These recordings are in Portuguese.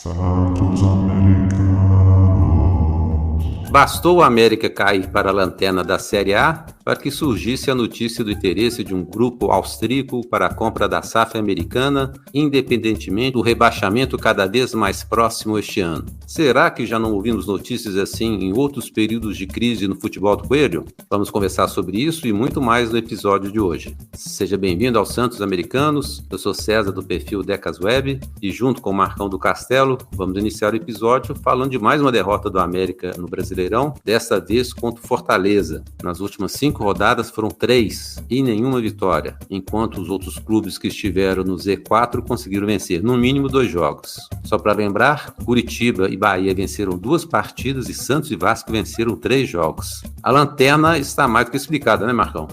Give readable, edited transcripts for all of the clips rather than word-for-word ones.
Santos Americanos. Bastou o América cair para a lanterna da Série A para que surgisse a notícia do interesse de um grupo austríaco para a compra da SAF americana, independentemente do rebaixamento cada vez mais próximo este ano. Será que já não ouvimos notícias assim em outros períodos de crise no futebol do Coelho? Vamos conversar sobre isso e muito mais no episódio de hoje. Seja bem-vindo aos Santos Americanos, eu sou César do perfil Decas Web e junto com o Marcão do Castelo, vamos iniciar o episódio falando de mais uma derrota do América no Brasileirão, desta vez contra o Fortaleza. Nas últimas 5 rodadas foram 3 e nenhuma vitória, enquanto os outros clubes que estiveram no Z4 conseguiram vencer no mínimo 2 jogos. Só para lembrar, Curitiba e Bahia venceram 2 partidas e Santos e Vasco venceram 3 jogos. A lanterna está mais do que explicada, né, Marcão?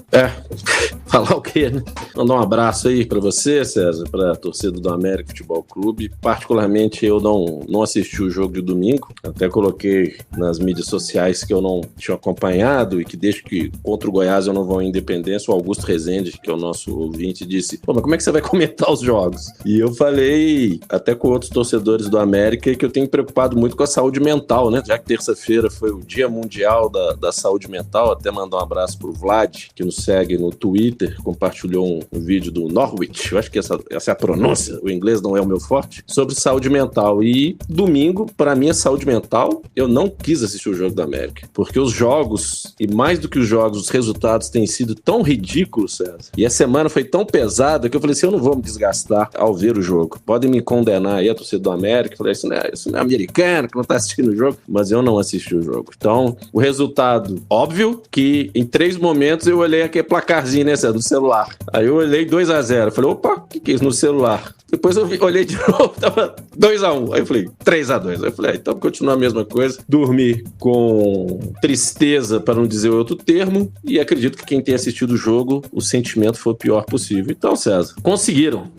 Falar o quê, né? Mandar um abraço aí para você, César, para a torcida do América Futebol Clube. Particularmente, eu não assisti o jogo de domingo, até coloquei nas mídias sociais que eu não tinha acompanhado e que desde que contra o Goiás eu não vou em Independência. O Augusto Rezende, que é o nosso ouvinte, disse: pô, mas como é que você vai comentar os jogos? E eu falei, até com outros torcedores do América, que eu tenho me preocupado muito com a saúde mental, né? Já que terça-feira foi o Dia Mundial da Saúde Mental, até mandar um abraço pro Vlad, que nos segue no Twitter, compartilhou um vídeo do Norwich, eu acho que essa é a pronúncia, o inglês não é o meu forte, sobre saúde mental. E domingo, para mim, a saúde mental, eu não quis assistir o jogo da América, porque os jogos, e mais do que os jogos, os resultados têm sido tão ridículos, César, e a semana foi tão pesada que eu falei assim, eu não vou me desgastar ao ver o jogo. Podem me condenar aí, a torcida do América, eu falei, isso não é americano, que não tá assistindo o jogo, mas eu não assisti o jogo. Então, o resultado, óbvio que em 3 momentos eu olhei aquele placarzinho, né, César, do celular. Aí eu olhei 2-0, falei, opa, o que é isso no celular? Depois eu olhei de novo, tava 2-1. Aí eu falei, 3-2. Aí eu falei, então continua a mesma coisa. Dormi com tristeza, para não dizer outro termo, e acredito que quem tem assistido o jogo, o sentimento foi o pior possível. Então, César, conseguiram.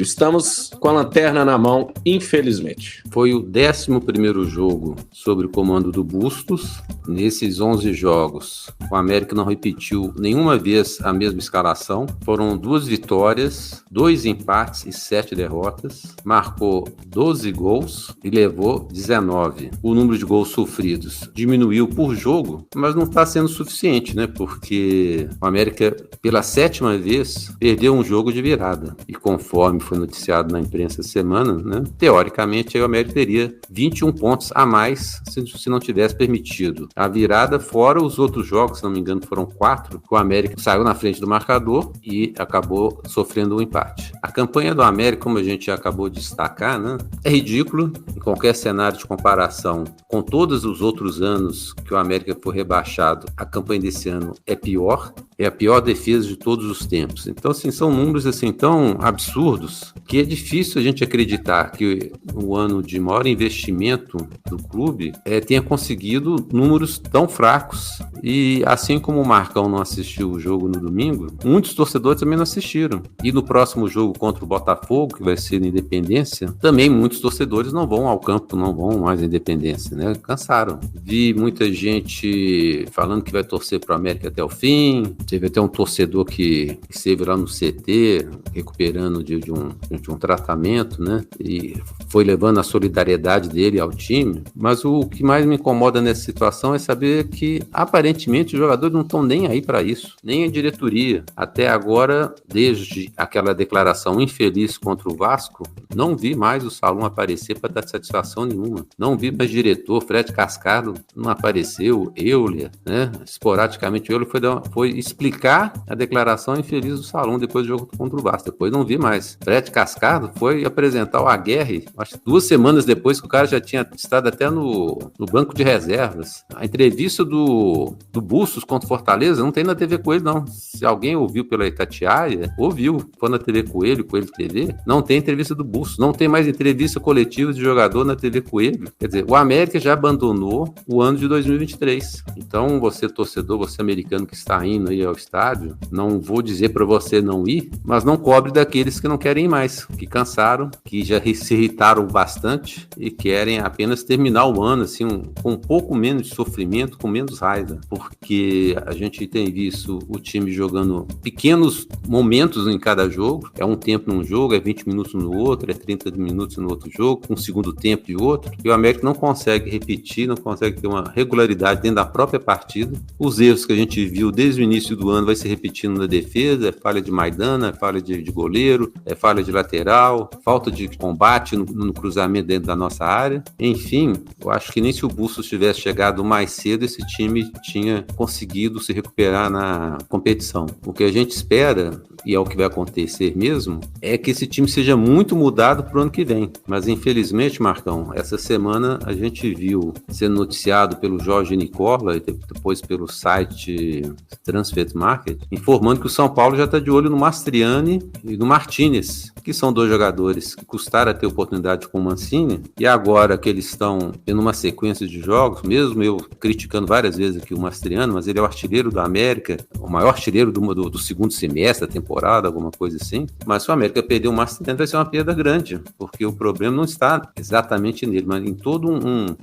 Estamos com a lanterna na mão, infelizmente. Foi o 11º jogo sob o comando do Bustos. Nesses 11 jogos, o América não repetiu nenhuma vez a mesma escalação. Foram 2 vitórias, 2 empates e 7 derrotas. Marcou 12 gols e levou 19. O número de gols sofridos diminuiu por jogo, mas não está sendo suficiente, né? Porque o América, pela 7ª vez, perdeu um jogo de virada. E conforme foi noticiado na imprensa essa semana, né? Teoricamente, o América teria 21 pontos a mais se não tivesse permitido a virada, fora os outros jogos, se não me engano, foram 4, que o América saiu na frente do marcador e acabou sofrendo um empate. A campanha do América, como a gente já acabou de destacar, né, é ridículo em qualquer cenário de comparação com todos os outros anos que o América foi rebaixado. A campanha desse ano é pior, é a pior defesa de todos os tempos. Então, assim, são números assim tão absurdos que é difícil a gente acreditar que o ano de maior investimento do clube tenha conseguido números tão fracos. E assim como o Marcão não assistiu o jogo no domingo, muitos torcedores também não assistiram. E no próximo jogo contra o Botafogo, que vai ser na Independência, também muitos torcedores não vão ao campo, não vão mais à Independência, né? Cansaram. Vi muita gente falando que vai torcer para o América até o fim. Teve até um torcedor que esteve lá no CT, recuperando de um tratamento, né? E foi levando a solidariedade dele ao time. Mas o que mais me incomoda nessa situação é saber que, aparentemente, os jogadores não estão nem aí para isso, nem a diretoria. Até agora, desde aquela declaração infeliz contra o Vasco, não vi mais o Salum aparecer para dar satisfação nenhuma. Não vi mais diretor, Fred Cascado não apareceu, Euler, né? Esporadicamente, o Euler foi explicar a declaração infeliz do Salum depois do jogo contra o Vasco. Depois não vi mais. Fred Cascado foi apresentar o Aguerre, acho que 2 semanas depois que o cara já tinha estado até no banco de reservas. A entrevista do Bustos contra o Fortaleza não tem na TV Coelho, não. Se alguém ouviu pela Itatiaia, ouviu. Foi na TV Coelho TV, não tem entrevista do Bustos. Não tem mais entrevista coletiva de jogador na TV Coelho. Quer dizer, o América já abandonou o ano de 2023. Então, você torcedor, você americano que está indo aí ao estádio, não vou dizer para você não ir, mas não cobre daqueles que não querem ir mais, que cansaram, que já se irritaram bastante e querem apenas terminar o ano assim, com um pouco menos de sofrimento, com menos raiva, porque a gente tem visto o time jogando pequenos momentos em cada jogo, é um tempo num jogo, é 20 minutos no outro, é 30 minutos no outro jogo, um segundo tempo e outro, e o América não consegue repetir, não consegue ter uma regularidade dentro da própria partida. Os erros que a gente viu desde o início do ano vai se repetindo na defesa, é falha de Maidana, é falha de goleiro, é falha de lateral, falta de combate no cruzamento dentro da nossa área. Enfim, eu acho que nem se o Bustos tivesse chegado mais cedo, esse time tinha conseguido se recuperar na competição. O que a gente espera, e é o que vai acontecer mesmo, é que esse time seja muito mudado para o ano que vem. Mas infelizmente, Marcão, essa semana a gente viu sendo noticiado pelo Jorge Nicola e depois pelo site Transfer Market, informando que o São Paulo já está de olho no Mastriani e no Martinez, que são dois jogadores que custaram a ter oportunidade com o Mancini, e agora que eles estão tendo uma sequência de jogos, mesmo eu criticando várias vezes aqui o Mastriani, mas ele é o artilheiro do América, o maior artilheiro do segundo semestre da temporada, alguma coisa assim, mas se o América perder o Mastriani vai ser uma perda grande, porque o problema não está exatamente nele, mas em todo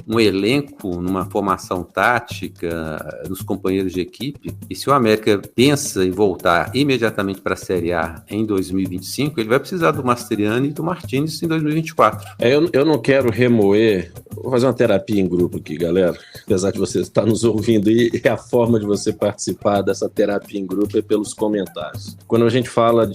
um elenco, numa formação tática, nos companheiros de equipe, e se o América pensa em voltar imediatamente para a Série A em 2025, ele vai precisar do Mastriani e do Martínez em 2024. Eu não quero remoer, vou fazer uma terapia em grupo aqui, galera, apesar de você estar nos ouvindo, e a forma de você participar dessa terapia em grupo é pelos comentários. Quando a gente fala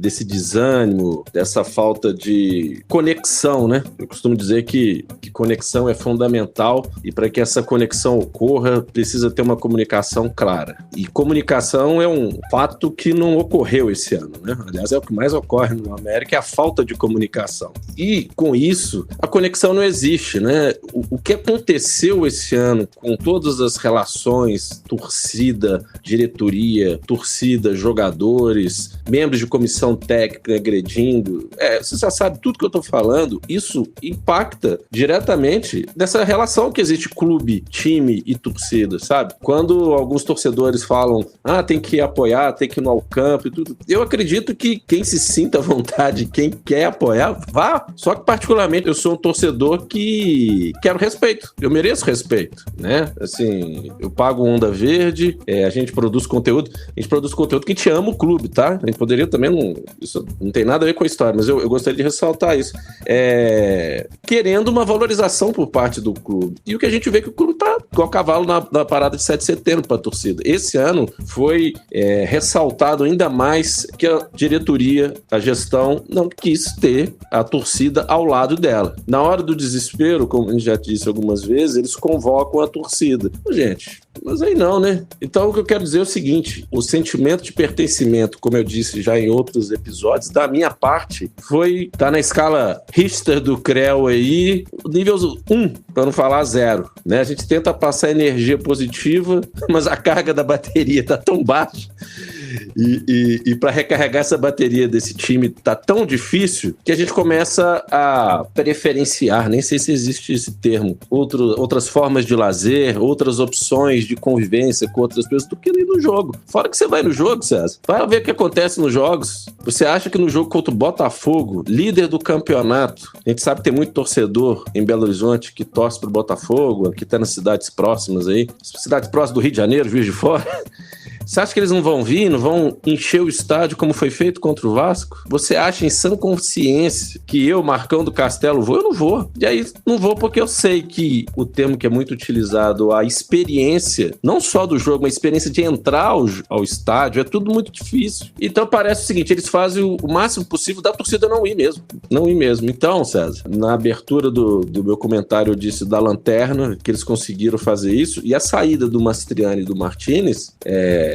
desse desânimo, dessa falta de conexão, né? Eu costumo dizer que conexão é fundamental, e para que essa conexão ocorra, precisa ter uma comunicação clara. E comunicação é um fato que não ocorreu esse ano, né? Aliás, é o que mais ocorre no América, é a falta de comunicação. E, com isso, a conexão não existe, né? O que aconteceu esse ano com todas as relações, torcida, diretoria, torcida, jogadores, membros de comissão técnica agredindo, você já sabe tudo que eu tô falando, isso impacta diretamente nessa relação que existe clube, time e torcida, sabe? Quando alguns torcedores falam, tem que apoiar, tem que ir no campo e tudo, eu acredito que quem se sinta à vontade, quem quer apoiar, vá. Só que, particularmente, eu sou um torcedor que quero respeito, eu mereço respeito, né? Assim, eu pago Onda Verde, a gente produz conteúdo que a gente ama o clube, tá? A gente poderia também, isso não tem nada a ver com a história, mas eu gostaria de ressaltar isso. Querendo uma valorização por parte do clube. E o que a gente vê é que o clube tá igual cavalo na parada de 7 de setembro para a torcida. Esse ano foi ressaltado ainda mais que a diretoria, a gestão, não quis ter a torcida ao lado dela. Na hora do desespero, como a gente já disse algumas vezes, eles convocam a torcida. Gente, mas aí não, né? Então o que eu quero dizer é o seguinte, o sentimento de pertencimento, como eu disse já em outros episódios, da minha parte, tá na escala Richter do Creu aí, nível 1, para não falar 0, né? A gente tenta passar energia positiva, mas a carga da bateria tá tão baixa e para recarregar essa bateria desse time tá tão difícil que a gente começa a preferenciar, nem sei se existe esse termo, outras formas de lazer, outras opções de convivência com outras pessoas do que ir no jogo. Fora que você vai no jogo, César, vai ver o que acontece nos jogos. Você acha que no jogo contra o Botafogo, líder do campeonato, a gente sabe que tem muito torcedor em Belo Horizonte que torce pro Botafogo, que tá nas cidades próximas aí, cidades próximas do Rio de Janeiro, Juiz de Fora. Você acha que eles não vão vir, não vão encher o estádio como foi feito contra o Vasco? Você acha em sã consciência que eu, Marcão do Castelo, vou? Eu não vou. E aí, não vou porque eu sei que o termo que é muito utilizado, a experiência, não só do jogo, mas a experiência de entrar ao estádio, é tudo muito difícil. Então parece o seguinte, eles fazem o máximo possível da torcida não ir mesmo. Não ir mesmo. Então, César, na abertura do meu comentário eu disse da lanterna, que eles conseguiram fazer isso, e a saída do Mastriani e do Martinez,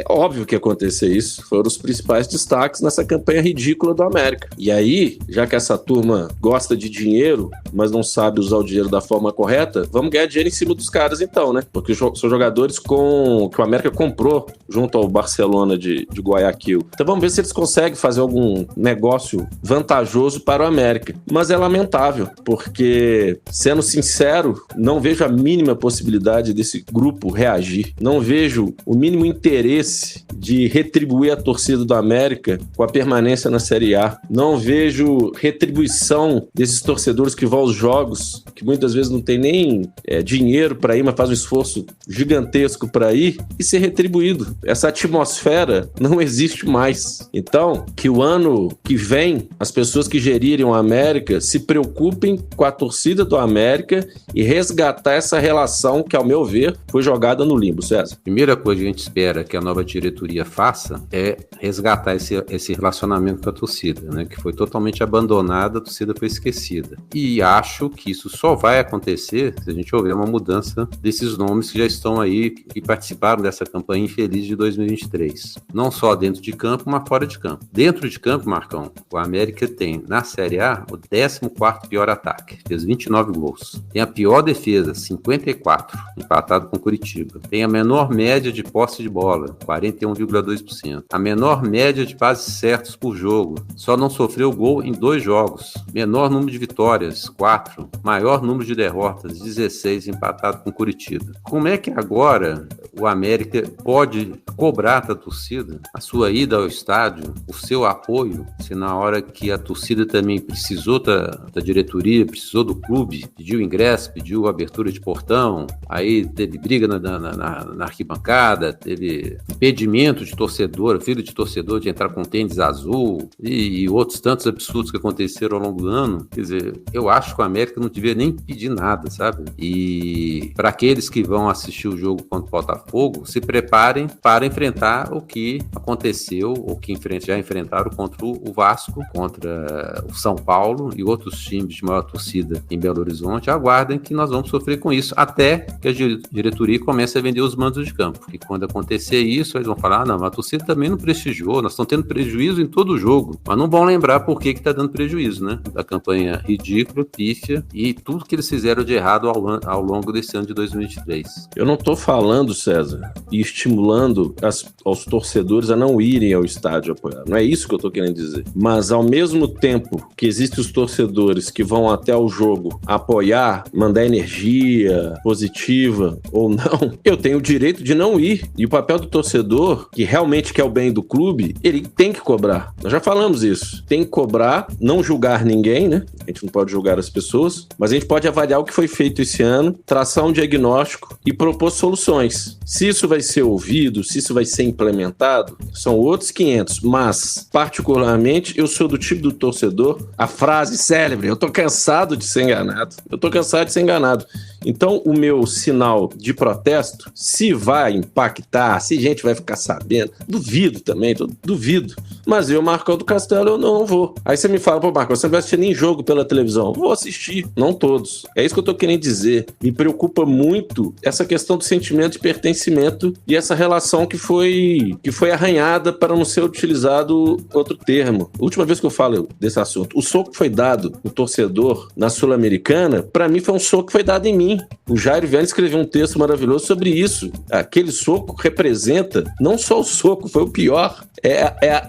óbvio que ia acontecer isso, foram os principais destaques nessa campanha ridícula do América. E aí, já que essa turma gosta de dinheiro, mas não sabe usar o dinheiro da forma correta, vamos ganhar dinheiro em cima dos caras então, né? Porque são jogadores que o América comprou junto ao Barcelona de Guayaquil. Então vamos ver se eles conseguem fazer algum negócio vantajoso para o América. Mas é lamentável, porque, sendo sincero, não vejo a mínima possibilidade desse grupo reagir. Não vejo o mínimo interesse interesse de retribuir a torcida do América com a permanência na Série A. Não vejo retribuição desses torcedores que vão aos jogos, que muitas vezes não tem nem dinheiro para ir, mas faz um esforço gigantesco para ir e ser retribuído. Essa atmosfera não existe mais. Então, que o ano que vem, as pessoas que gerirem o América se preocupem com a torcida do América e resgatar essa relação que, ao meu ver, foi jogada no limbo, César. Primeira coisa que a gente espera que a nova diretoria faça é resgatar esse relacionamento com a torcida, né, que foi totalmente abandonada, a torcida foi esquecida. E acho que isso só vai acontecer se a gente houver uma mudança desses nomes que já estão aí, que participaram dessa campanha infeliz de 2023. Não só dentro de campo, mas fora de campo. Dentro de campo, Marcão, o América tem, na Série A, o 14º pior ataque. Fez 29 gols. Tem a pior defesa, 54, empatado com Curitiba. Tem a menor média de posse de bola, 41,2%. A menor média de passes certos por jogo. Só não sofreu gol em 2 jogos. Menor número de vitórias, 4. Maior número de derrotas, 16, empatado com Curitiba. Como é que agora o América pode cobrar da torcida a sua ida ao estádio, o seu apoio, se na hora que a torcida também precisou da diretoria, precisou do clube, pediu ingresso, pediu abertura de portão, aí teve briga na arquibancada, teve impedimento de torcedor, filho de torcedor de entrar com tênis azul e outros tantos absurdos que aconteceram ao longo do ano. Quer dizer, eu acho que o América não devia nem pedir nada, sabe? E para aqueles que vão assistir o jogo contra o Botafogo, se preparem para enfrentar o que aconteceu, ou que já enfrentaram contra o Vasco, contra o São Paulo e outros times de maior torcida em Belo Horizonte. Aguardem que nós vamos sofrer com isso, até que a diretoria comece a vender os mandos de campo. E quando acontecer isso, eles vão falar, não, mas a torcida também não prestigiou, nós estamos tendo prejuízo em todo o jogo, mas não vão lembrar por que está dando prejuízo, né? Da campanha ridícula, pífia e tudo que eles fizeram de errado ao longo desse ano de 2023. Eu não estou falando, César, e estimulando aos torcedores a não irem ao estádio apoiar. Não é isso que eu estou querendo dizer. Mas, ao mesmo tempo que existem os torcedores que vão até o jogo apoiar, mandar energia positiva ou não, eu tenho o direito de não ir. E o papel do torcedor, que realmente quer o bem do clube, ele tem que cobrar. Nós já falamos isso. Tem que cobrar, não julgar ninguém, né? A gente não pode julgar as pessoas, mas a gente pode avaliar o que foi feito esse ano, traçar um diagnóstico e propor soluções. Se isso vai ser ouvido, se isso vai ser implementado, são outros 500. Mas, particularmente, eu sou do tipo do torcedor, a frase célebre, eu tô cansado de ser enganado. Então, o meu sinal de protesto, se vai impactar, se gente vai ficar sabendo, duvido também, duvido. Mas eu, Marcão do Castelo, eu não vou. Aí você me fala, pô, Marcão, você não vai assistir nem jogo pela televisão. Vou assistir, não todos. É isso que eu tô querendo dizer. Me preocupa muito essa questão do sentimento de pertencimento e essa relação que foi arranhada, para não ser utilizado outro termo. A última vez que eu falo desse assunto, o soco que foi dado no torcedor na Sul-Americana, para mim foi um soco que foi dado em mim. O Jair Viana escreveu um texto maravilhoso sobre isso. Aquele soco representa não só o soco, foi o pior.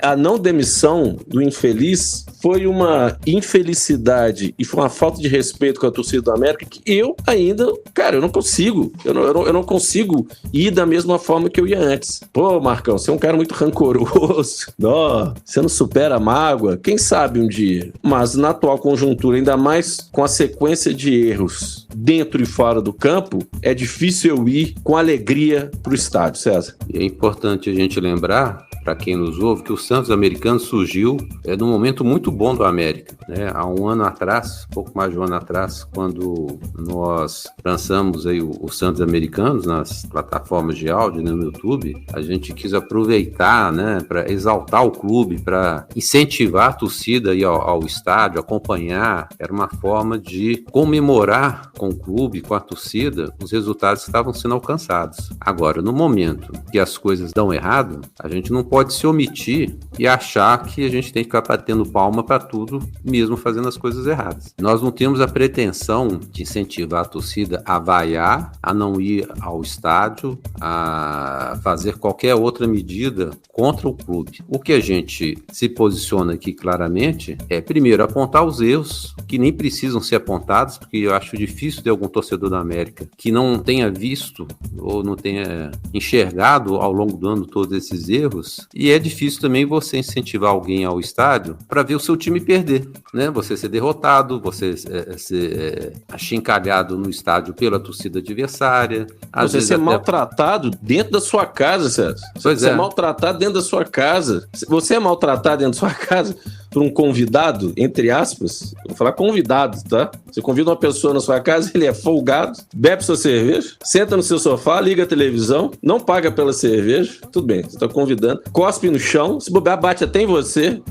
A não demissão do infeliz foi uma infelicidade e foi uma falta de respeito com a torcida do América que eu ainda, cara, eu não consigo. Eu não consigo ir da mesma forma que eu ia antes. Pô, Marcão, você é um cara muito rancoroso. Não, você não supera a mágoa. Quem sabe um dia. Mas na atual conjuntura, ainda mais com a sequência de erros dentro e fora do campo, é difícil eu ir com alegria pro estádio, César. E é importante a gente lembrar, para quem nos ouve, que o Santos americano surgiu num momento muito bom do América, né? Há um ano atrás, pouco mais de um ano atrás, quando nós lançamos aí o Santos americanos nas plataformas de áudio, né, no YouTube, a gente quis aproveitar, né, para exaltar o clube, para incentivar a torcida aí ao estádio, acompanhar. Era uma forma de comemorar com o clube, com a torcida, os resultados que estavam sendo alcançados. Agora, no momento que as coisas dão errado, a gente não pode se omitir e achar que a gente tem que ficar batendo palma para tudo, mesmo fazendo as coisas erradas. Nós não temos a pretensão de incentivar a torcida a vaiar, a não ir ao estádio, a fazer qualquer outra medida contra o clube. O que a gente se posiciona aqui claramente é, primeiro, apontar os erros que nem precisam ser apontados, porque eu acho difícil ter algum torcedor da América que não tenha visto ou não tenha enxergado ao longo do ano todos esses erros, e é difícil também você incentivar alguém ao estádio para ver o seu time perder, né? Você ser derrotado, você ser achincalhado no estádio pela torcida adversária. Você ser maltratado dentro da sua casa, César. Você é maltratado dentro da sua casa. Você é maltratado dentro da sua casa por um convidado, entre aspas, vou falar convidado, tá? Você convida uma pessoa na sua casa, ele é folgado, bebe sua cerveja, senta no seu sofá, liga a televisão, não paga pela cerveja, tudo bem, você tá convidando, cospe no chão, se bobear, bate até em você.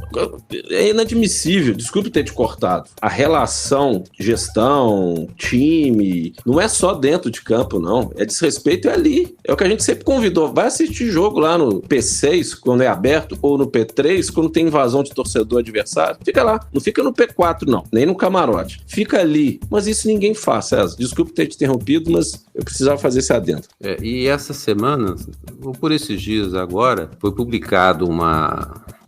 É inadmissível, desculpe ter te cortado. A relação, gestão, time, não é só dentro de campo, não. É desrespeito ali. É o que a gente sempre convidou. Vai assistir jogo lá no P6, quando é aberto, ou no P3, quando tem invasão de torcedor adversário. Fica lá. Não fica no P4, não. Nem no camarote. Fica ali. Mas isso ninguém faz, César. Desculpe ter te interrompido, mas eu precisava fazer esse adendo. E essa semana, ou por esses dias agora, foi publicado um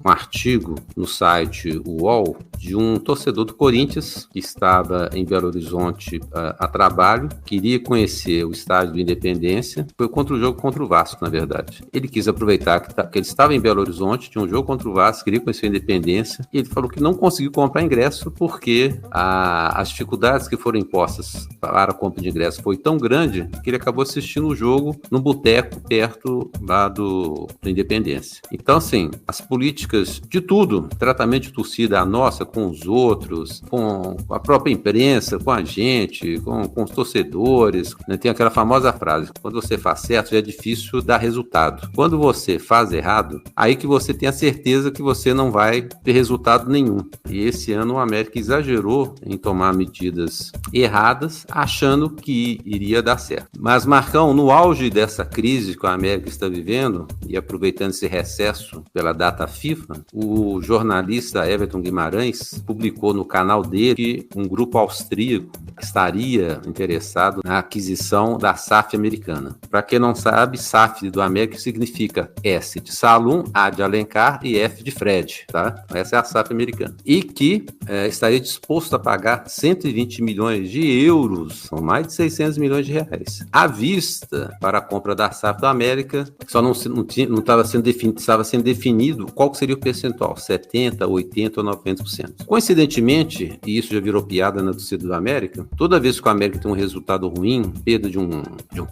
artigo no site UOL de um torcedor do Corinthians que estava em Belo Horizonte a trabalho, queria conhecer o estádio do Independência, foi contra o jogo contra o Vasco, na verdade. Ele quis aproveitar que ele estava em Belo Horizonte, tinha um jogo contra o Vasco, queria conhecer a Independência, e ele falou que não conseguiu comprar ingresso porque as dificuldades que foram impostas para a compra de ingresso foi tão grande que ele acabou assistindo o jogo no boteco perto lá do Independência. Então, assim, as políticas de tudo, tratamento de torcida, a nossa, com os outros, com a própria imprensa, com a gente, com os torcedores, né? Tem aquela famosa frase, quando você faz certo já é difícil dar resultado. Quando você faz errado, aí que você tem a certeza que você não vai ter resultado nenhum. E esse ano o América exagerou em tomar medidas erradas, achando que iria dar certo. Mas, Marcão, no auge dessa crise que a América está vivendo, e aproveitando esse recesso pela data FIFA, o jornalista Everton Guimarães publicou no canal dele que um grupo austríaco estaria interessado na aquisição da SAF americana. Para quem não sabe, SAF do América significa S de Salum, A de Alencar e F de Fred, tá? Essa é a SAF americana. E que estaria disposto a pagar 120 milhões de euros, são mais de 600 milhões de reais, à vista para a compra da SAF do América. Só não estava sendo definido qual seria o percentual, 70%, 80% ou 90%. Coincidentemente, e isso já virou piada na torcida do América, toda vez que o América tem um resultado ruim, perda de um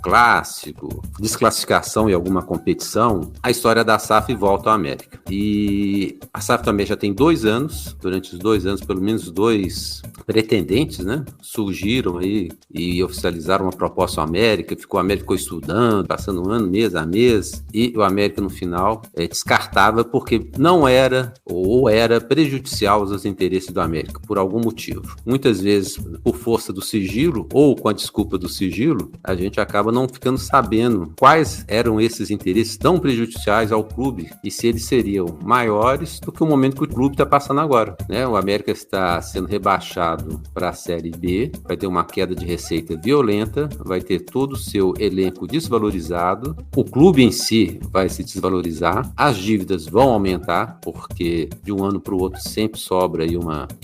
clássico, desclassificação em alguma competição, a história da SAF volta ao América. E a SAF também já tem 2 anos, durante os 2 anos, pelo menos 2 pretendentes, né, surgiram aí e oficializaram uma proposta ao América, o América ficou estudando, passando um ano, mês a mês, e o América no final descartava porque não era ou era prejudicial aos interesses do América, por algum motivo. Muitas vezes, por força do sigilo, ou com a desculpa do sigilo, a gente acaba não ficando sabendo quais eram esses interesses tão prejudiciais ao clube e se eles seriam maiores do que o momento que o clube está passando agora, né? O América está sendo rebaixado para a Série B, vai ter uma queda de receita violenta, vai ter todo o seu elenco desvalorizado, o clube em si vai se desvalorizar, as dívidas vão aumentar, porque de um ano para o outro sempre sobra aí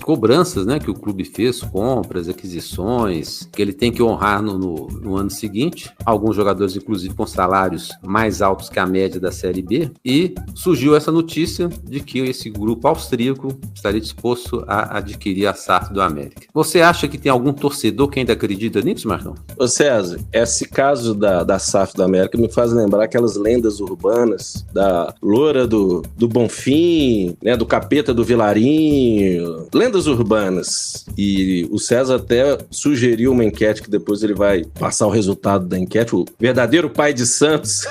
cobranças, né, que o clube fez, compras, aquisições, que ele tem que honrar no ano seguinte, alguns jogadores inclusive com salários mais altos que a média da Série B, e surgiu essa notícia de que esse grupo austríaco estaria disposto a adquirir a SAF do América. Você acha que tem algum torcedor que ainda acredita nisso, Marcão? Ô César, esse caso da SAF do América me faz lembrar aquelas lendas urbanas da loura do Bonfim, né, do capeta do Vilarinho, lendas urbanas. E o César até sugeriu uma enquete que depois ele vai passar o resultado da enquete, o verdadeiro pai de Santos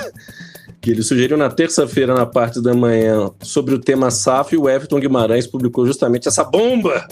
que ele sugeriu na terça-feira, na parte da manhã, sobre o tema SAF, e o Everton Guimarães publicou justamente essa bomba,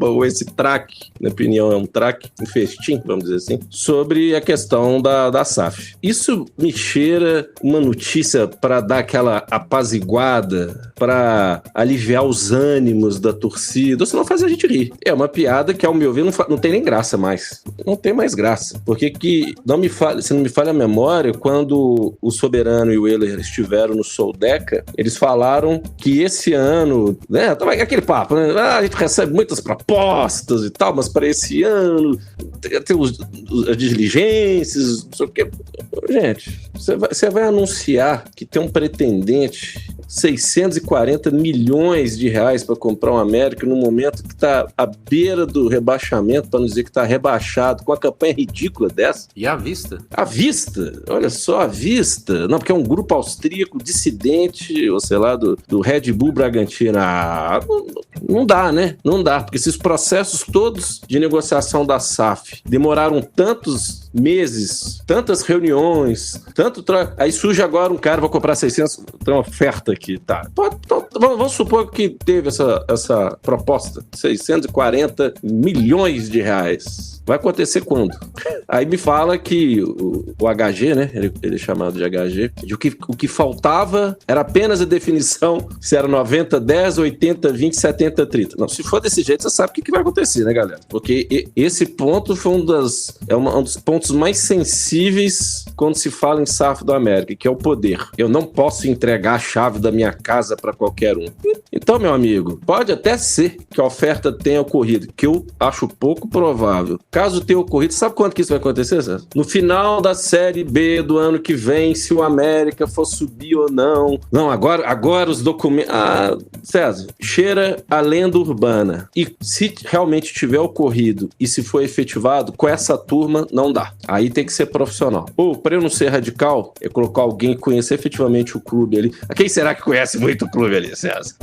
ou esse traque, na minha opinião é um traque, um festim, vamos dizer assim, sobre a questão da SAF. Isso me cheira uma notícia para dar aquela apaziguada, para aliviar os ânimos da torcida, ou senão faz a gente rir. É uma piada que, ao meu ver, não tem nem graça mais. Não tem mais graça. Porque se não me falha a memória, quando o Soberano e o Euler estiveram no Soldeca, eles falaram que esse ano, né, tava aquele papo, né, a gente recebe muitas propostas e tal, mas para esse ano tem as diligências, não sei o quê. Gente, você vai anunciar que tem um pretendente 640 milhões de reais para comprar o América no momento que está à beira do rebaixamento, para não dizer que está rebaixado, com a campanha ridícula dessa. E à vista? À vista, olha só, à vista. Não, porque é um grupo austríaco dissidente, ou sei lá, do Red Bull Bragantino. Não dá, né? Não dá, porque esses processos todos de negociação da SAF demoraram tantos meses, tantas reuniões, aí surge agora um cara, vou comprar 600, tem uma oferta aqui, tá? Vamos supor que teve essa proposta, 640 milhões de reais. Vai acontecer quando? Aí me fala que o HG, né? Ele é chamado de HG, o que faltava era apenas a definição se era 90-10, 80-20, 70-30. Não, se for desse jeito, você sabe o que vai acontecer, né, galera? Porque esse ponto foi um dos pontos mais sensíveis quando se fala em SAF do América, que é o poder. Eu não posso entregar a chave da minha casa para qualquer um. Então, meu amigo, pode até ser que a oferta tenha ocorrido, que eu acho pouco provável. Caso tenha ocorrido, sabe quando que isso vai acontecer, César? No final da Série B do ano que vem, se o América for subir ou não. Não, agora os documentos... César, cheira a lenda urbana. E se realmente tiver ocorrido e se for efetivado, com essa turma, não dá. Aí tem que ser profissional. Ou, para eu não ser radical, é colocar alguém que conheça efetivamente o clube ali. Quem será que conhece muito o clube ali, César?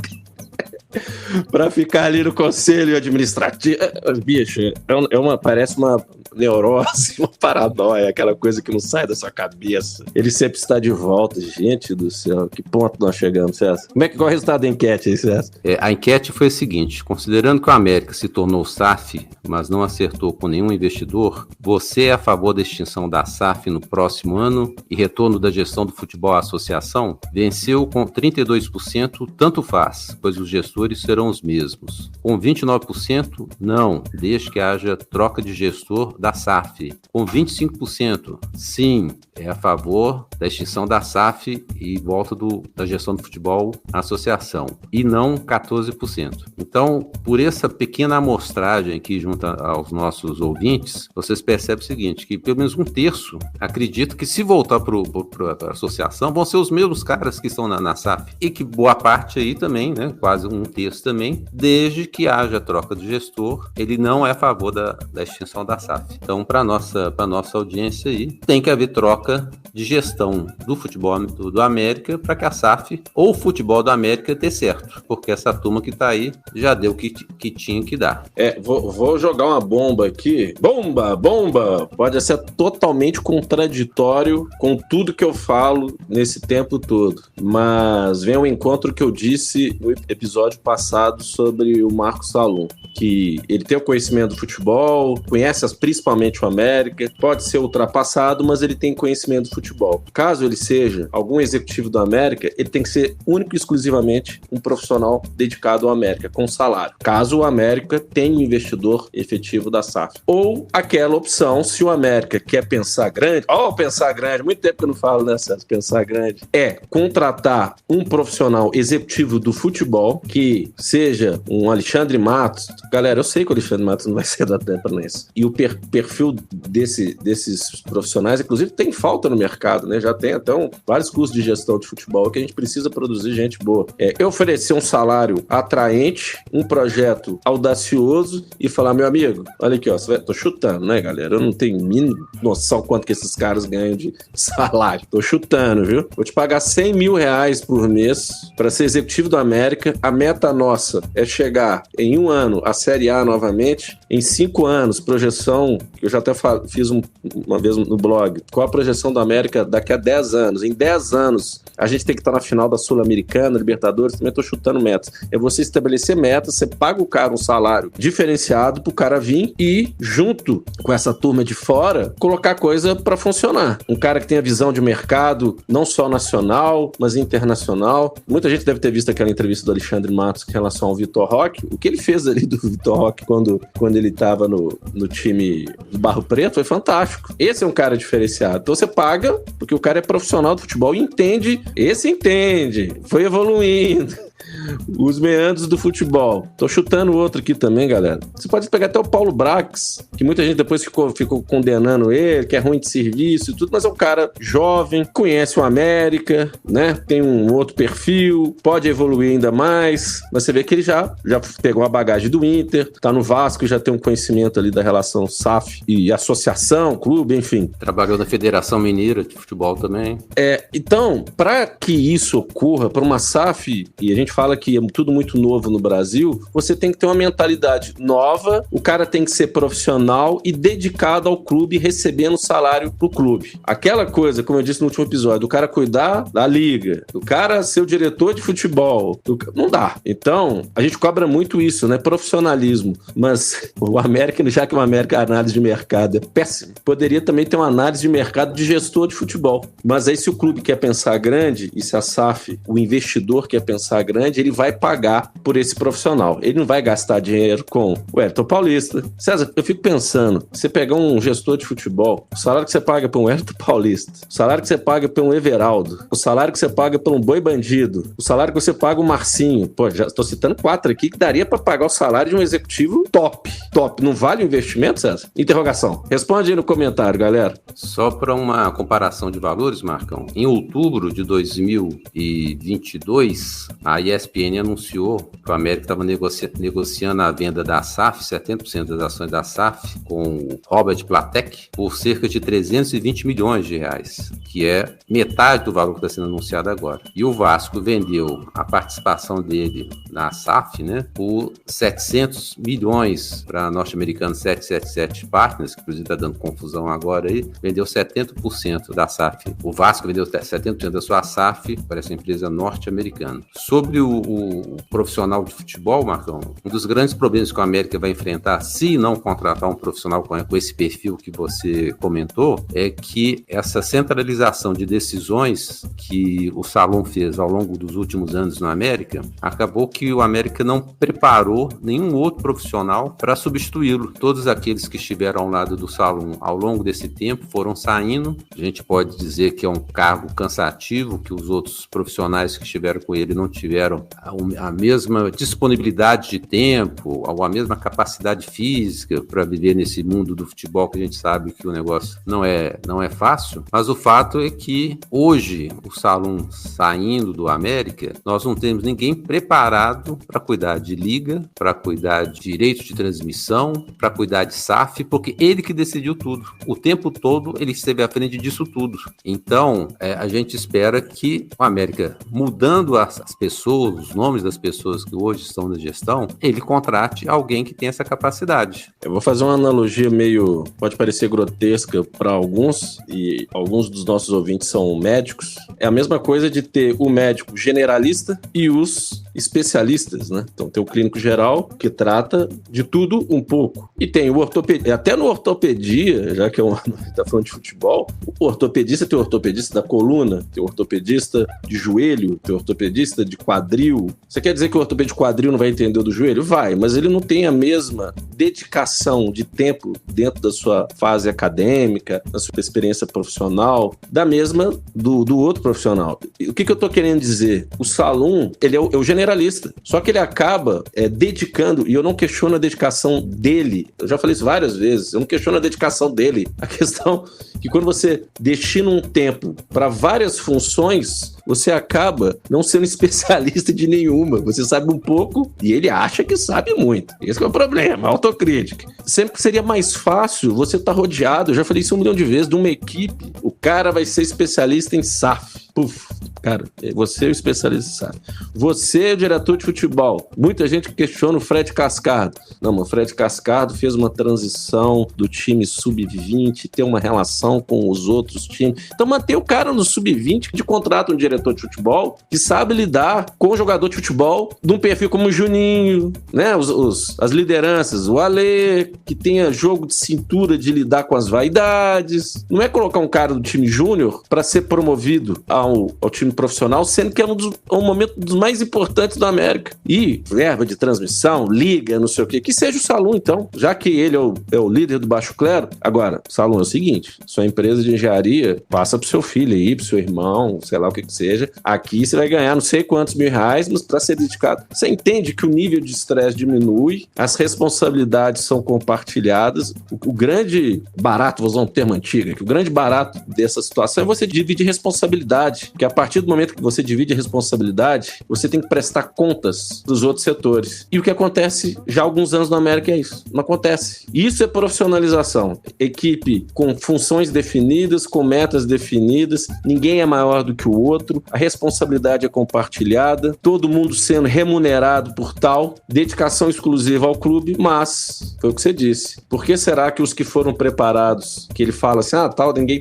Para ficar ali no conselho administrativo. Bicho, parece uma neurose, uma paranoia, aquela coisa que não sai da sua cabeça. Ele sempre está de volta. Gente do céu, que ponto nós chegamos, César? Qual é o resultado da enquete aí, César? A enquete foi a seguinte: considerando que o América se tornou SAF, mas não acertou com nenhum investidor, você é a favor da extinção da SAF no próximo ano e retorno da gestão do futebol à associação? Venceu com 32%, tanto faz, pois os gestores serão os mesmos. Com 29%, não, desde que haja troca de gestor da SAF. Com 25%, sim, é a favor da extinção da SAF e volta da gestão do futebol à associação. E não 14%. Então, por essa pequena amostragem aqui junto aos nossos ouvintes, vocês percebem o seguinte, que pelo menos um terço acredita que se voltar para a associação, vão ser os mesmos caras que estão na SAF. E que boa parte aí também, né, quase um terço também, desde que haja troca de gestor, ele não é a favor da extinção da SAF. Então, para nossa audiência aí, tem que haver troca de gestão do futebol do América para que a SAF ou o futebol do América dê certo, porque essa turma que está aí já deu o que tinha que dar. Vou jogar uma bomba aqui. Bomba! Pode ser totalmente contraditório com tudo que eu falo nesse tempo todo, mas vem ao encontro que eu disse no episódio passado sobre o Marcos Salum, que ele tem o conhecimento do futebol, conhece principalmente o América, pode ser ultrapassado, mas ele tem conhecimento do futebol. Caso ele seja algum executivo do América, ele tem que ser único e exclusivamente um profissional dedicado ao América, com salário. Caso o América tenha um investidor efetivo da SAF. Ou aquela opção, se o América quer pensar grande, muito tempo que eu não falo, né, César? Pensar grande, é contratar um profissional executivo do futebol, que seja um Alexandre Matos. Galera, eu sei que o Alexandre Matos não vai ser da Temperley. E o perfil desses profissionais, inclusive, tem falta no mercado, né? Já tem até vários cursos de gestão de futebol que a gente precisa produzir gente boa. Eu oferecer um salário atraente, um projeto audacioso e falar, meu amigo, olha aqui, ó, tô chutando, né, galera? Eu não tenho mínima noção quanto que esses caras ganham de salário. Tô chutando, viu? Vou te pagar 100 mil reais por mês para ser executivo do América. A meta meta nossa é chegar em 1 ano à Série A novamente, em 5 anos, projeção, que eu já até fiz uma vez no blog, qual a projeção do América daqui a 10 anos? Em 10 anos, a gente tem que estar na final da Sul-Americana, Libertadores, também estou chutando metas. É você estabelecer metas, você paga o cara um salário diferenciado pro cara vir e, junto com essa turma de fora, colocar coisa para funcionar. Um cara que tenha visão de mercado, não só nacional, mas internacional. Muita gente deve ter visto aquela entrevista do Alexandre Matos em relação ao Vitor Roque. O que ele fez ali do Vitor Roque quando ele estava no time do Barro Preto foi fantástico. Esse é um cara diferenciado. Então você paga porque o cara é profissional do futebol e entende. Esse entende. Foi evoluindo. Os meandros do futebol. Tô chutando outro aqui também, galera. Você pode pegar até o Paulo Brax, que muita gente depois ficou condenando ele, que é ruim de serviço e tudo, mas é um cara jovem, conhece o América, né? Tem um outro perfil, pode evoluir ainda mais, mas você vê que ele já pegou a bagagem do Inter, tá no Vasco, já tem um conhecimento ali da relação SAF e associação, clube, enfim. Trabalhou na Federação Mineira de Futebol também. Então, para que isso ocorra, para uma SAF, e a gente fala que é tudo muito novo no Brasil, você tem que ter uma mentalidade nova, o cara tem que ser profissional e dedicado ao clube, recebendo salário pro clube. Aquela coisa, como eu disse no último episódio, do cara cuidar da liga, do cara ser o diretor de futebol, não dá. Então, a gente cobra muito isso, né? Profissionalismo. Mas o América, já que o América, a análise de mercado é péssimo, poderia também ter uma análise de mercado de gestor de futebol. Mas aí se o clube quer pensar grande, e se a SAF, o investidor quer pensar grande, ele vai pagar por esse profissional. Ele não vai gastar dinheiro com o Wellington Paulista. César, eu fico pensando, você pegar um gestor de futebol, o salário que você paga para um Wellington Paulista, o salário que você paga para um Everaldo, o salário que você paga para um Boi Bandido, o salário que você paga um Marcinho, pô, já estou citando 4 aqui que daria para pagar o salário de um executivo top. Não vale o investimento, César? Interrogação. Responde aí no comentário, galera. Só para uma comparação de valores, Marcão, em outubro de 2022, a ESPN anunciou que o América estava negociando a venda da SAF, 70% das ações da SAF, com o Robert Platek, por cerca de 320 milhões de reais, que é metade do valor que está sendo anunciado agora. E o Vasco vendeu a participação dele na SAF, né, por 700 milhões para a norte-americana 777 Partners, que inclusive está dando confusão agora aí, vendeu 70% da SAF. O Vasco vendeu 70% da sua SAF para essa empresa norte-americana. Sobre o profissional de futebol, Marcão, um dos grandes problemas que o América vai enfrentar, se não contratar um profissional com esse perfil que você comentou, é que essa centralização de decisões que o Salom fez ao longo dos últimos anos no América, acabou que o América não preparou nenhum outro profissional para substituí-lo. Todos aqueles que estiveram ao lado do Salom ao longo desse tempo foram saindo. A gente pode dizer que é um cargo cansativo, que os outros profissionais que estiveram com ele não tiveram a mesma disponibilidade de tempo, ou a mesma capacidade física para viver nesse mundo do futebol, que a gente sabe que o negócio não é fácil. Mas o fato é que hoje, o Salom saindo do América, nós não temos ninguém preparado para cuidar de liga, para cuidar de direito de transmissão, para cuidar de SAF, porque ele que decidiu tudo. O tempo todo ele esteve à frente disso tudo. Então, a gente espera que o América, mudando as pessoas, os nomes das pessoas que hoje estão na gestão, ele contrate alguém que tenha essa capacidade. Eu vou fazer uma analogia pode parecer grotesca para alguns, e alguns dos nossos ouvintes são médicos. É a mesma coisa de ter o médico generalista e os especialistas, né? Então tem o clínico geral, que trata de tudo um pouco. E tem o ortopedia, até no ortopedia, já que tá falando de futebol, o ortopedista tem o ortopedista da coluna, tem o ortopedista de joelho, tem o ortopedista de quadril. Você quer dizer que o ortopedista de quadril não vai entender o do joelho? Vai, mas ele não tem a mesma dedicação de tempo dentro da sua fase acadêmica, da sua experiência profissional, da mesma do outro profissional. E o que eu tô querendo dizer? O Salom, ele é o generalista, só que ele acaba dedicando, e eu não questiono a dedicação dele, eu já falei isso várias vezes, eu não questiono a dedicação dele. A questão é que quando você destina um tempo para várias funções, você acaba não sendo especialista de nenhuma. Você sabe um pouco e ele acha que sabe muito. Esse é o problema, a autocrítica. Sempre seria mais fácil você estar rodeado, eu já falei isso 1 milhão de vezes, de uma equipe. O cara vai ser especialista em SAF. Puf, Cara, você é o especialista, sabe? Você é o diretor de futebol. Muita gente questiona o Fred Cascardo. Não, mas o Fred Cascardo fez uma transição do time sub-20, ter uma relação com os outros times. Então, manter o cara no sub-20 de contrato um diretor de futebol que sabe lidar com o jogador de futebol de um perfil como o Juninho, né? As lideranças, o Alê, que tenha jogo de cintura de lidar com as vaidades. Não é colocar um cara do time júnior para ser promovido ao time profissional, sendo que é um momento dos mais importantes do América. E verba de transmissão, liga, não sei o quê. Que seja o Salum, então. Já que ele é o líder do Baixo Clero. Agora, Salum, é o seguinte, sua empresa de engenharia passa pro seu filho aí, pro seu irmão, sei lá o que seja. Aqui você vai ganhar não sei quantos R$1.000, mas para ser dedicado. Você entende que o nível de estresse diminui, as responsabilidades são compartilhadas. O grande barato, vou usar um termo antigo, que o grande barato dessa situação é você dividir responsabilidade. Porque a partir do momento que você divide a responsabilidade, você tem que prestar contas dos outros setores. E o que acontece já há alguns anos na América é isso. Não acontece. Isso é profissionalização. Equipe com funções definidas, com metas definidas, ninguém é maior do que o outro, a responsabilidade é compartilhada, todo mundo sendo remunerado por tal, dedicação exclusiva ao clube, mas, foi o que você disse, por que será que os que foram preparados, que ele fala assim,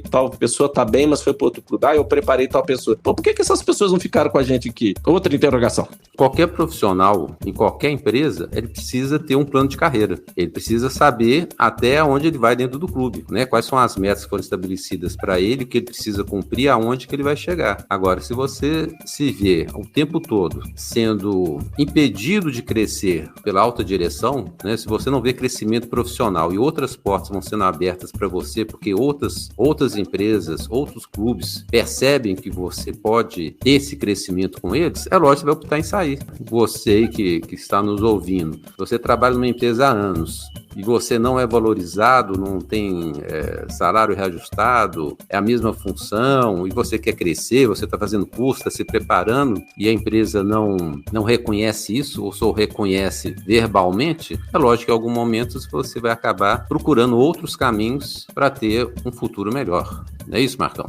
tal pessoa tá bem, mas foi para outro clube, eu preparei tal pessoa. Pô, por que essas pessoas não ficaram com a gente aqui? Outra interrogação. Qualquer profissional, em qualquer empresa, ele precisa ter um plano de carreira. Ele precisa saber até onde ele vai dentro do clube, né? Quais são as metas que foram estabelecidas para ele, o que ele precisa cumprir, aonde que ele vai chegar. Agora, se você se vê o tempo todo sendo impedido de crescer pela alta direção, né? Se você não vê crescimento profissional e outras portas vão sendo abertas para você, porque outras empresas, outros clubes percebem que você pode ter esse crescimento com eles, é lógico que você vai optar em sair. Você que está nos ouvindo, você trabalha numa empresa há anos e você não é valorizado, não tem salário reajustado, é a mesma função, e você quer crescer, você está fazendo curso, está se preparando, e a empresa não reconhece isso, ou só reconhece verbalmente, é lógico que em algum momento você vai acabar procurando outros caminhos para ter um futuro melhor. Não é isso, Marcão?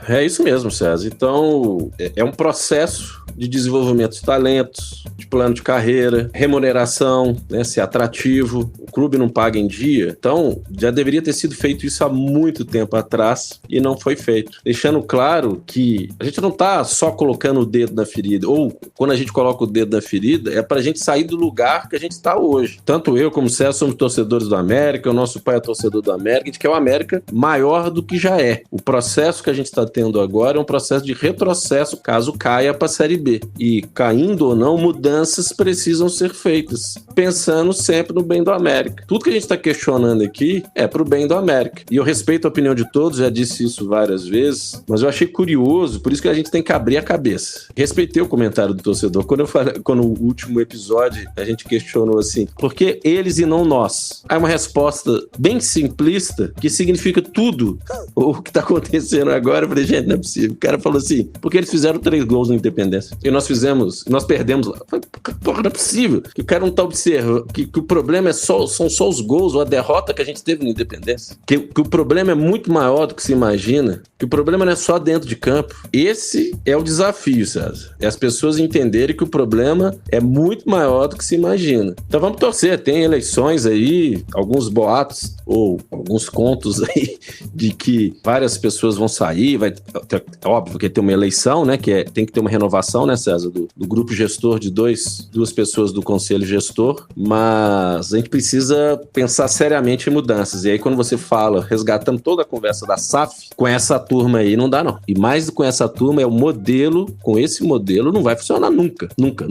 É isso mesmo, César. Então, é um processo de desenvolvimento de talentos, de plano de carreira, remuneração, né, ser atrativo. O clube não paga em dia. Então, já deveria ter sido feito isso há muito tempo atrás e não foi feito. Deixando claro que a gente não está só colocando o dedo na ferida, ou quando a gente coloca o dedo na ferida, é para a gente sair do lugar que a gente está hoje. Tanto eu como o César somos torcedores do América, o nosso pai é torcedor do América, a gente quer o América maior do que já é. O processo que a gente está tendo agora é um processo de retrocesso caso caia para a Série B. E caindo ou não, mudanças precisam ser feitas, pensando sempre no bem do América. Tudo que a gente está questionando aqui é para o bem do América. E eu respeito a opinião de todos, já disse isso várias vezes, mas eu achei curioso, por isso que a gente tem que abrir a cabeça. Respeitei o comentário do torcedor. Quando no último episódio a gente questionou assim, por que eles e não nós? Aí uma resposta bem simplista, que significa tudo o que está acontecendo agora. Eu falei, gente, não é possível. O cara falou assim, porque eles fizeram 3 gols na Independência. E nós perdemos lá. Porra, não é possível. Que o cara não tá observando. Que o problema são só os gols ou a derrota que a gente teve na Independência. Que o problema é muito maior do que se imagina. Que o problema não é só dentro de campo. Esse é o desafio, César. É as pessoas entenderem que o problema é muito maior do que se imagina. Então vamos torcer. Tem eleições aí, alguns boatos ou alguns contos aí de que várias pessoas vão sair. Óbvio que tem uma eleição, né? Tem que ter uma renovação, né, César, do grupo gestor de duas pessoas do conselho gestor, mas a gente precisa pensar seriamente em mudanças. E aí quando você fala, resgatando toda a conversa da SAF, com essa turma aí não dá não. E mais do que com essa turma é o modelo, com esse modelo não vai funcionar nunca. Nunca.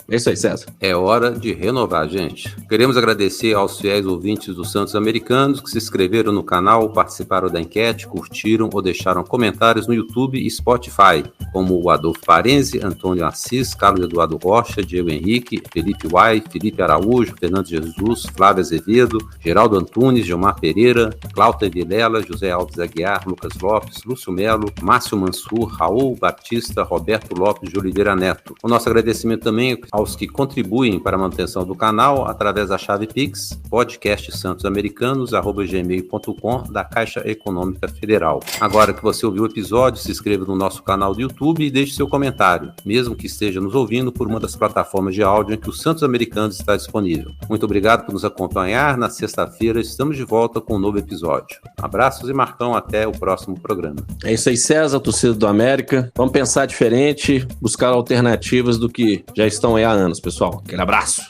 É isso aí, César. É hora de renovar, gente. Queremos agradecer aos fiéis ouvintes do Santos Americanos que se inscreveram no canal, participaram da enquete, curtiram ou deixaram comentários no YouTube e Spotify, como o Adolfo Parenzi, Antônio Assis, Carlos Eduardo Rocha, Diego Henrique, Felipe Uai, Felipe Araújo, Fernando Jesus, Flávio Azevedo, Geraldo Antunes, Gilmar Pereira, Cláudia Vilela, José Alves Aguiar, Lucas Lopes, Lúcio Melo, Márcio Mansur, Raul Batista, Roberto Lopes de Oliveira Neto. O nosso agradecimento também aos que contribuem para a manutenção do canal através da chave Pix, podcastsantosamericanos@gmail.com da Caixa Econômica Federal. Tchau. Agora que você ouviu o episódio, se inscreva no nosso canal do YouTube e deixe seu comentário, mesmo que esteja nos ouvindo por uma das plataformas de áudio em que o Santos Americanos está disponível. Muito obrigado por nos acompanhar. Na sexta-feira estamos de volta com um novo episódio. Abraços e Marcão, até o próximo programa. É isso aí, César, torcida do América. Vamos pensar diferente, buscar alternativas do que já estão aí há anos, pessoal. Aquele abraço.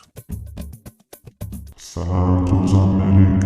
Santos América.